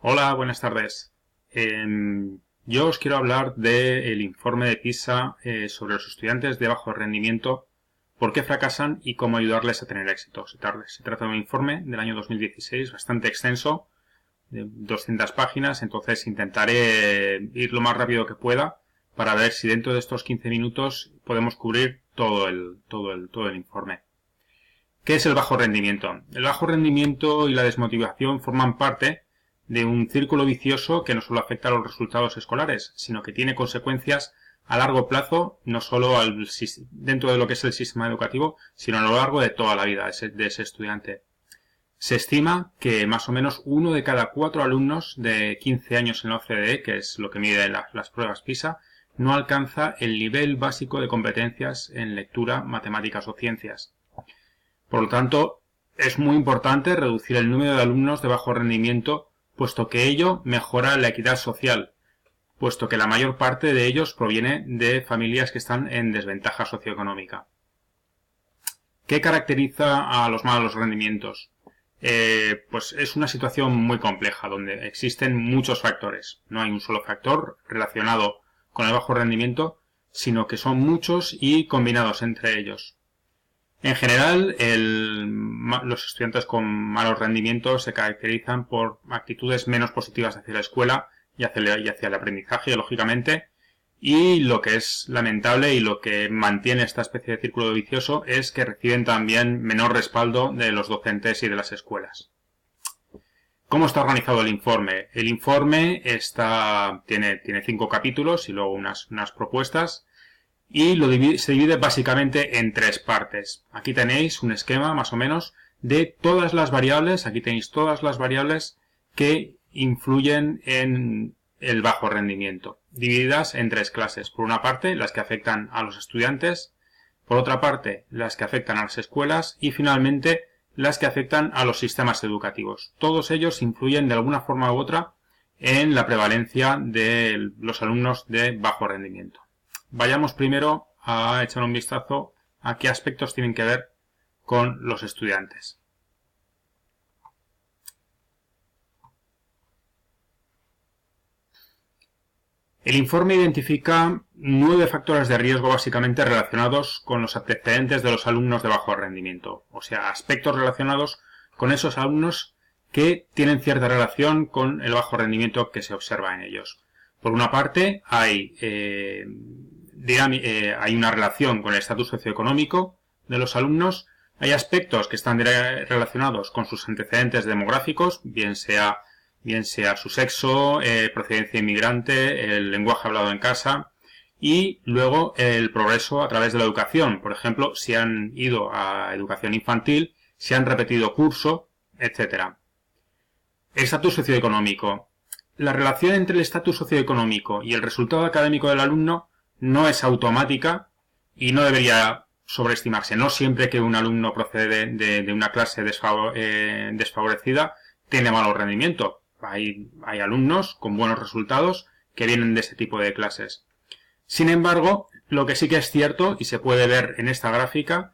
Hola, buenas tardes. Yo os quiero hablar del informe de PISA sobre los estudiantes de bajo rendimiento, por qué fracasan y cómo ayudarles a tener éxito. Se trata de un informe del año 2016 bastante extenso, de 200 páginas, entonces intentaré ir lo más rápido que pueda para ver si dentro de estos 15 minutos podemos cubrir todo el informe. ¿Qué es el bajo rendimiento? El bajo rendimiento y la desmotivación forman parte de un círculo vicioso que no solo afecta a los resultados escolares, sino que tiene consecuencias a largo plazo, no solo dentro de lo que es el sistema educativo, sino a lo largo de toda la vida de ese estudiante. Se estima que más o menos 1 de cada 4 alumnos de 15 años en la OCDE, que es lo que mide las pruebas PISA, no alcanza el nivel básico de competencias en lectura, matemáticas o ciencias. Por lo tanto, es muy importante reducir el número de alumnos de bajo rendimiento, puesto que ello mejora la equidad social, puesto que la mayor parte de ellos proviene de familias que están en desventaja socioeconómica. ¿Qué caracteriza a los malos rendimientos? Pues es una situación muy compleja, donde existen muchos factores. No hay un solo factor relacionado con el bajo rendimiento, sino que son muchos y combinados entre ellos. En general, los estudiantes con malos rendimientos se caracterizan por actitudes menos positivas hacia la escuela y hacia el aprendizaje, lógicamente, y lo que es lamentable y lo que mantiene esta especie de círculo vicioso es que reciben también menor respaldo de los docentes y de las escuelas. ¿Cómo está organizado el informe? El informe tiene 5 capítulos y luego unas propuestas. Y se divide básicamente en 3 partes. Aquí tenéis un esquema más o menos de todas las variables, aquí tenéis todas las variables que influyen en el bajo rendimiento, divididas en 3 clases. Por una parte, las que afectan a los estudiantes, por otra parte, las que afectan a las escuelas y finalmente las que afectan a los sistemas educativos. Todos ellos influyen de alguna forma u otra en la prevalencia de los alumnos de bajo rendimiento. Vayamos primero a echar un vistazo a qué aspectos tienen que ver con los estudiantes. El informe identifica 9 factores de riesgo básicamente relacionados con los antecedentes de los alumnos de bajo rendimiento, o sea, aspectos relacionados con esos alumnos que tienen cierta relación con el bajo rendimiento que se observa en ellos. Por una parte, hay una relación con el estatus socioeconómico de los alumnos, hay aspectos que están relacionados con sus antecedentes demográficos, bien sea su sexo, procedencia inmigrante, el lenguaje hablado en casa y luego el progreso a través de la educación. Por ejemplo, si han ido a educación infantil, si han repetido curso, etc. Estatus socioeconómico. La relación entre el estatus socioeconómico y el resultado académico del alumno no es automática y no debería sobreestimarse. No siempre que un alumno procede de una clase desfavorecida tiene malo rendimiento. Hay alumnos con buenos resultados que vienen de ese tipo de clases. Sin embargo, lo que sí que es cierto, y se puede ver en esta gráfica,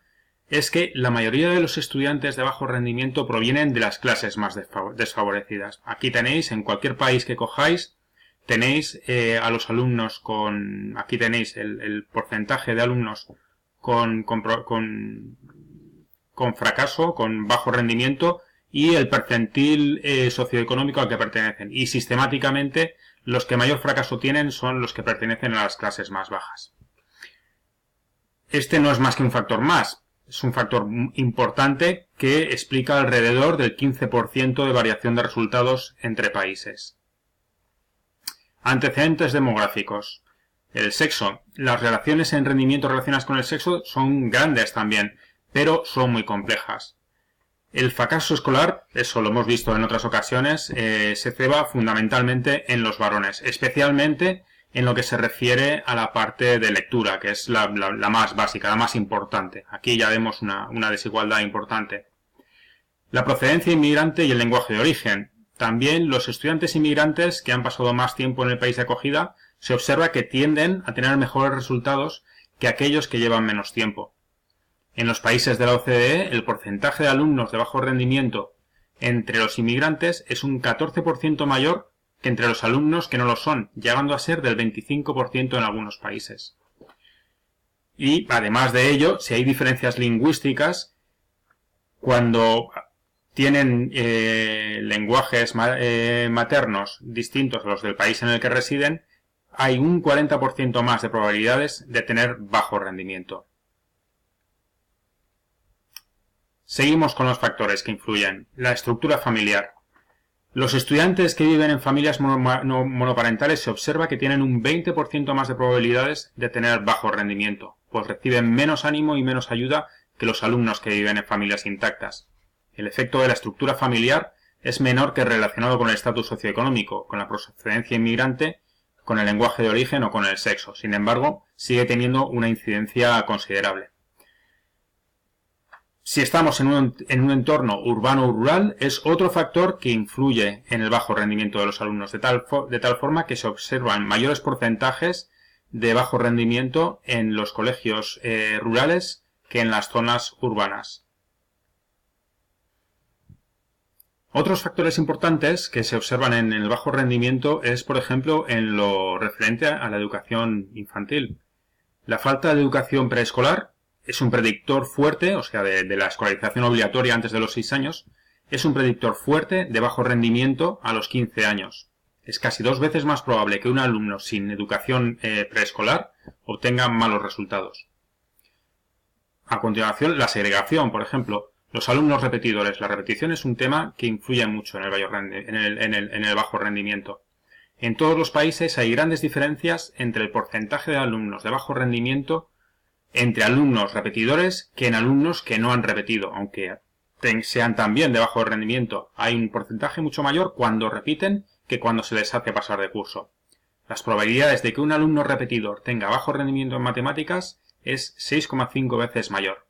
es que la mayoría de los estudiantes de bajo rendimiento provienen de las clases más desfavorecidas. Aquí tenéis, en cualquier país que cojáis, tenéis a los alumnos aquí tenéis el porcentaje de alumnos con fracaso, con bajo rendimiento y el percentil socioeconómico al que pertenecen. Y sistemáticamente los que mayor fracaso tienen son los que pertenecen a las clases más bajas. Este no es más que un factor más. Es un factor importante que explica alrededor del 15% de variación de resultados entre países. Antecedentes demográficos. El sexo. Las relaciones en rendimiento relacionadas con el sexo son grandes también, pero son muy complejas. El fracaso escolar, eso lo hemos visto en otras ocasiones, se ceba fundamentalmente en los varones, especialmente en lo que se refiere a la parte de lectura, que es la más básica, la más importante. Aquí ya vemos una desigualdad importante. La procedencia inmigrante y el lenguaje de origen. También los estudiantes inmigrantes que han pasado más tiempo en el país de acogida se observa que tienden a tener mejores resultados que aquellos que llevan menos tiempo. En los países de la OCDE, el porcentaje de alumnos de bajo rendimiento entre los inmigrantes es un 14% mayor que entre los alumnos que no lo son, llegando a ser del 25% en algunos países. Y además de ello, si hay diferencias lingüísticas, cuando tienen lenguajes maternos distintos a los del país en el que residen, hay un 40% más de probabilidades de tener bajo rendimiento. Seguimos con los factores que influyen. La estructura familiar. Los estudiantes que viven en familias monoparentales se observa que tienen un 20% más de probabilidades de tener bajo rendimiento, pues reciben menos ánimo y menos ayuda que los alumnos que viven en familias intactas. El efecto de la estructura familiar es menor que relacionado con el estatus socioeconómico, con la procedencia inmigrante, con el lenguaje de origen o con el sexo. Sin embargo, sigue teniendo una incidencia considerable. Si estamos en un entorno urbano o rural, es otro factor que influye en el bajo rendimiento de los alumnos, de tal forma que se observan mayores porcentajes de bajo rendimiento en los colegios rurales que en las zonas urbanas. Otros factores importantes que se observan en el bajo rendimiento es, por ejemplo, en lo referente a la educación infantil. La falta de educación preescolar es un predictor fuerte, o sea, de la escolarización obligatoria antes de los 6 años, es un predictor fuerte de bajo rendimiento a los 15 años. Es casi 2 veces más probable que un alumno sin educación preescolar obtenga malos resultados. A continuación, la segregación, por ejemplo. Los alumnos repetidores. La repetición es un tema que influye mucho en el bajo rendimiento. En todos los países hay grandes diferencias entre el porcentaje de alumnos de bajo rendimiento entre alumnos repetidores que en alumnos que no han repetido, aunque sean también de bajo rendimiento. Hay un porcentaje mucho mayor cuando repiten que cuando se les hace pasar de curso. Las probabilidades de que un alumno repetidor tenga bajo rendimiento en matemáticas es 6,5 veces mayor.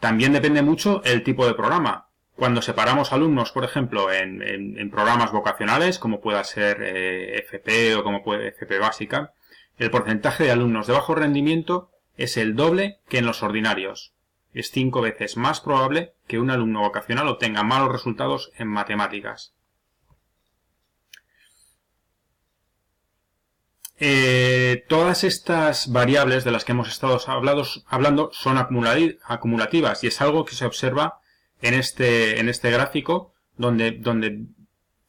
También depende mucho el tipo de programa. Cuando separamos alumnos, por ejemplo, en programas vocacionales, como pueda ser FP o como puede FP básica, el porcentaje de alumnos de bajo rendimiento es el doble que en los ordinarios. Es 5 veces más probable que un alumno vocacional obtenga malos resultados en matemáticas. Todas estas variables de las que hemos estado hablando son acumulativas y es algo que se observa en este gráfico donde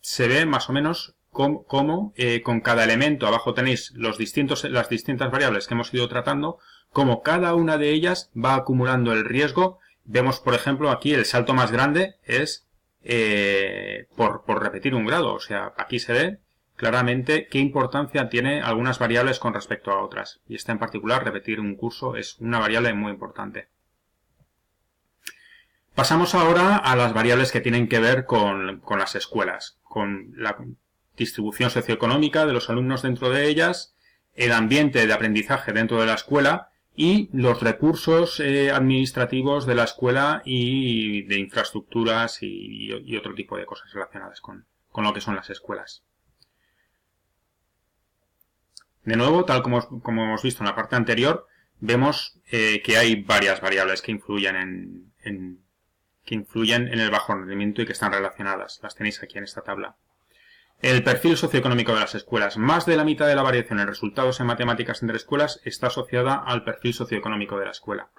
se ve más o menos cómo con cada elemento, abajo tenéis las distintas variables que hemos ido tratando, cómo cada una de ellas va acumulando el riesgo. Vemos, por ejemplo, aquí el salto más grande es por repetir un grado, o sea, aquí se ve claramente qué importancia tiene algunas variables con respecto a otras. Y esta en particular, repetir un curso, es una variable muy importante. Pasamos ahora a las variables que tienen que ver con las escuelas, con la distribución socioeconómica de los alumnos dentro de ellas, el ambiente de aprendizaje dentro de la escuela y los recursos administrativos de la escuela y de infraestructuras y otro tipo de cosas relacionadas con lo que son las escuelas. De nuevo, tal como hemos visto en la parte anterior, vemos que hay varias variables que influyen en el bajo rendimiento y que están relacionadas. Las tenéis aquí en esta tabla. El perfil socioeconómico de las escuelas. Más de la mitad de la variación en resultados en matemáticas entre escuelas está asociada al perfil socioeconómico de la escuela.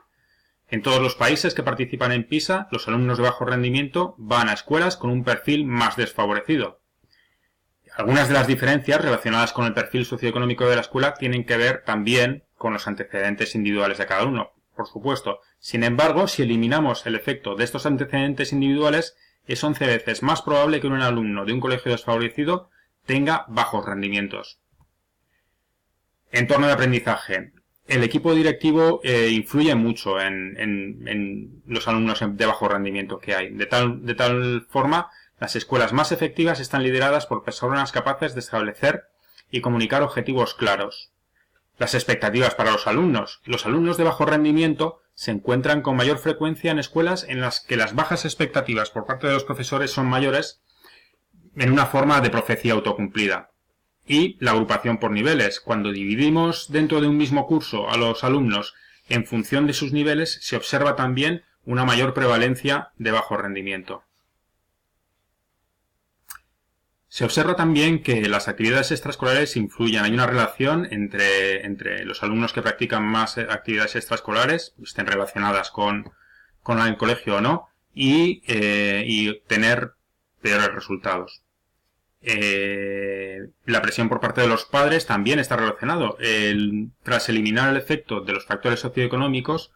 En todos los países que participan en PISA, los alumnos de bajo rendimiento van a escuelas con un perfil más desfavorecido. Algunas de las diferencias relacionadas con el perfil socioeconómico de la escuela tienen que ver también con los antecedentes individuales de cada uno, por supuesto. Sin embargo, si eliminamos el efecto de estos antecedentes individuales, es 11 veces más probable que un alumno de un colegio desfavorecido tenga bajos rendimientos. Entorno de aprendizaje. El equipo directivo influye mucho en los alumnos de bajo rendimiento que hay. De tal forma, las escuelas más efectivas están lideradas por personas capaces de establecer y comunicar objetivos claros. Las expectativas para los alumnos. Los alumnos de bajo rendimiento se encuentran con mayor frecuencia en escuelas en las que las bajas expectativas por parte de los profesores son mayores en una forma de profecía autocumplida. Y la agrupación por niveles. Cuando dividimos dentro de un mismo curso a los alumnos en función de sus niveles, se observa también una mayor prevalencia de bajo rendimiento. Se observa también que las actividades extraescolares influyen. Hay una relación entre los alumnos que practican más actividades extraescolares, estén relacionadas con el colegio o no, y tener peores resultados. La presión por parte de los padres también está relacionado. Tras eliminar el efecto de los factores socioeconómicos,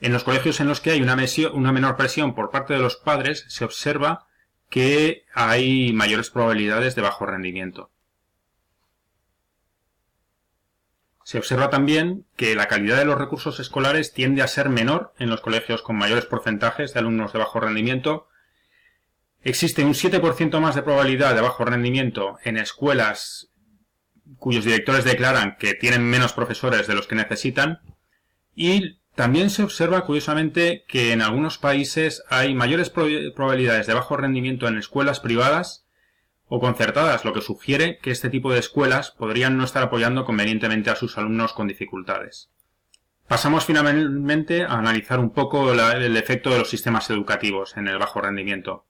en los colegios en los que hay una menor presión por parte de los padres, se observa que hay mayores probabilidades de bajo rendimiento. Se observa también que la calidad de los recursos escolares tiende a ser menor en los colegios con mayores porcentajes de alumnos de bajo rendimiento. Existe un 7% más de probabilidad de bajo rendimiento en escuelas cuyos directores declaran que tienen menos profesores de los que necesitan, y también se observa, curiosamente, que en algunos países hay mayores probabilidades de bajo rendimiento en escuelas privadas o concertadas, lo que sugiere que este tipo de escuelas podrían no estar apoyando convenientemente a sus alumnos con dificultades. Pasamos finalmente a analizar un poco el efecto de los sistemas educativos en el bajo rendimiento.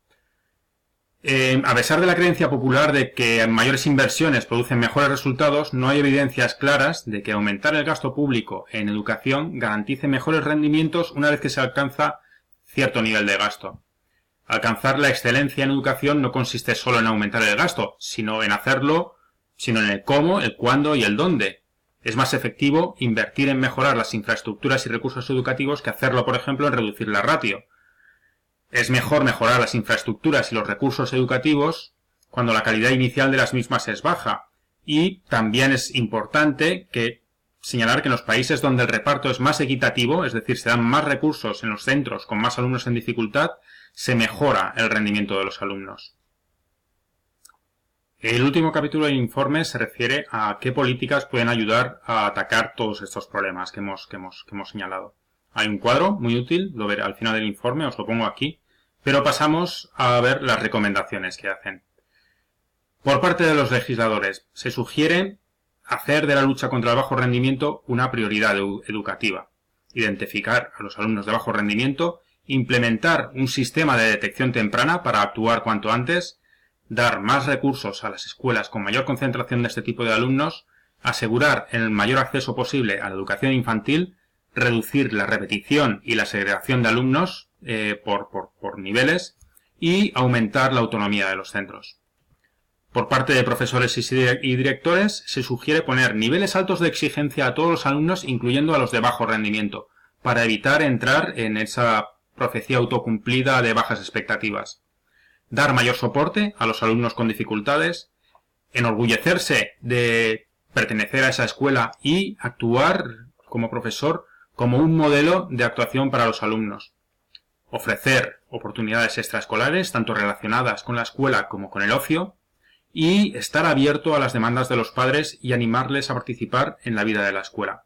A pesar de la creencia popular de que mayores inversiones producen mejores resultados, no hay evidencias claras de que aumentar el gasto público en educación garantice mejores rendimientos una vez que se alcanza cierto nivel de gasto. Alcanzar la excelencia en educación no consiste solo en aumentar el gasto, sino en el cómo, el cuándo y el dónde. Es más efectivo invertir en mejorar las infraestructuras y recursos educativos que hacerlo, por ejemplo, en reducir la ratio. Es mejor mejorar las infraestructuras y los recursos educativos cuando la calidad inicial de las mismas es baja. Y también es importante señalar que en los países donde el reparto es más equitativo, es decir, se dan más recursos en los centros con más alumnos en dificultad, se mejora el rendimiento de los alumnos. El último capítulo del informe se refiere a qué políticas pueden ayudar a atacar todos estos problemas que hemos señalado. Hay un cuadro muy útil, lo veré al final del informe, os lo pongo aquí, pero pasamos a ver las recomendaciones que hacen. Por parte de los legisladores, se sugiere hacer de la lucha contra el bajo rendimiento una prioridad educativa, identificar a los alumnos de bajo rendimiento, implementar un sistema de detección temprana para actuar cuanto antes, dar más recursos a las escuelas con mayor concentración de este tipo de alumnos, asegurar el mayor acceso posible a la educación infantil, reducir la repetición y la segregación de alumnos por niveles y aumentar la autonomía de los centros. Por parte de profesores y directores se sugiere poner niveles altos de exigencia a todos los alumnos, incluyendo a los de bajo rendimiento, para evitar entrar en esa profecía autocumplida de bajas expectativas. Dar mayor soporte a los alumnos con dificultades, enorgullecerse de pertenecer a esa escuela y actuar como profesor como un modelo de actuación para los alumnos. Ofrecer oportunidades extraescolares, tanto relacionadas con la escuela como con el ocio, y estar abierto a las demandas de los padres y animarles a participar en la vida de la escuela.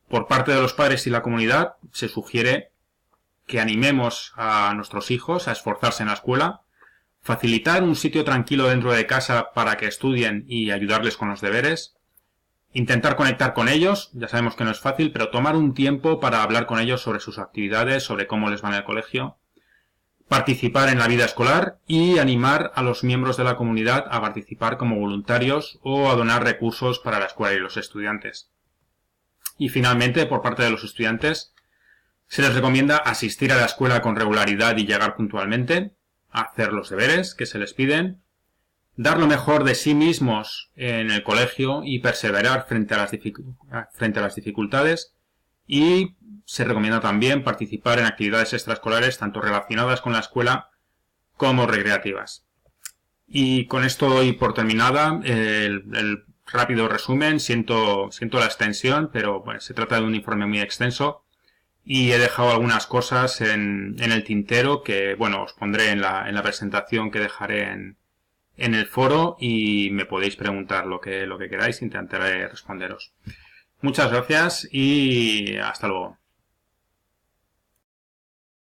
Por parte de los padres y la comunidad se sugiere que animemos a nuestros hijos a esforzarse en la escuela, facilitar un sitio tranquilo dentro de casa para que estudien y ayudarles con los deberes, intentar conectar con ellos, ya sabemos que no es fácil, pero tomar un tiempo para hablar con ellos sobre sus actividades, sobre cómo les va en el colegio, participar en la vida escolar y animar a los miembros de la comunidad a participar como voluntarios o a donar recursos para la escuela y los estudiantes. Y finalmente, por parte de los estudiantes, se les recomienda asistir a la escuela con regularidad y llegar puntualmente, hacer los deberes que se les piden, dar lo mejor de sí mismos en el colegio y perseverar frente a las dificultades, y se recomienda también participar en actividades extraescolares tanto relacionadas con la escuela como recreativas. Y con esto doy por terminada el rápido resumen. Siento la extensión, pero bueno, se trata de un informe muy extenso y he dejado algunas cosas en el tintero que bueno, os pondré en la presentación que dejaré en el foro, y me podéis preguntar lo que queráis, intentaré responderos. Muchas gracias y hasta luego.